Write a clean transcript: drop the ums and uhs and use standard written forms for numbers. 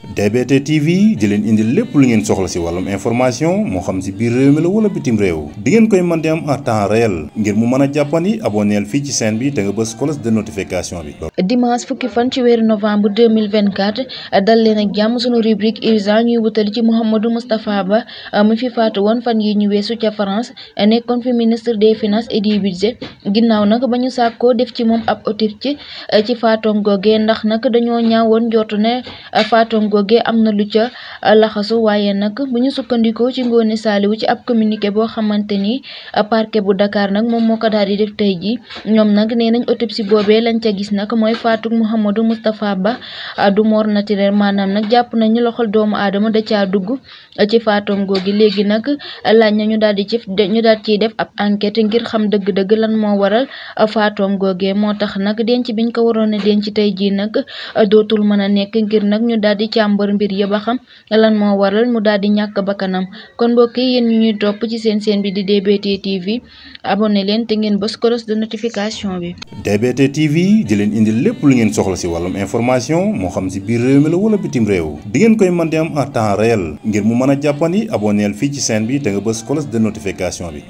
DBT TV di leen indil lépp lu ngeen soxla ci wàllum information moo xam ci biir réew mi la wala bitim réew di ngeen koy mën di am en temps réel ngir mu mën a jàppandi abonneel fii ci chaîne bi te nga bës cloche de notification bi. dimanche fukki fan ci weeru novembre 2024 dal leen ak jàmm sunu rubrique urgent ñuy wutali ci Mouhamadou Moustapha Ba mu fi faatu woon fan yi ñu weesu ca France nekkoon fi ministre des finances et du budget ginnaaw nag ba ñu sàkkoo def ci moom ab autopsie ci faatoom googee ndax nag dañoo ñaawoon njortu ne faatoom googee am na lu ca laxasu waaye nag bu ñu sukkandikoo ci Ngoné Saliou ci ab communiqué boo xamante ni parquet bu Dakar nag moom moo ko daal di def tey ji ñoom nag nee nañ autopsie boobee lañ ca gis nag mooy faatu Mouhamadou Moustapha Ba du mort naturel maanaam nag jàpp nañu loxol doomu aadama da caa dugg ci faatoom googi léegi nag laaj na ñu daal ciy def ab enquête ngir xam dëgg-dëgg lan moo waral faatoom googee moo tax nag denc biñ ko waroon a denc tey jii nag dootul mën a nekk ngir nag ñu daal di càmbar mbir ya ba xam lan moo waral mu daal di ñàkk bakkanam kon mbokk yi yéen ñu ñuy topp ci seen bi di DBT TV abonné leen te ngeen bës cloche de notification bi. DBT TV di leen indil lépp lu ngeen soxla ci wàllum information moo xam ci biir réew mi la wala bitim réew di ngeen koy mën di am en temps réel ngir mu mën a jàppandi abonneel fii ci chaîne bi te nga bës cloche de notification bi.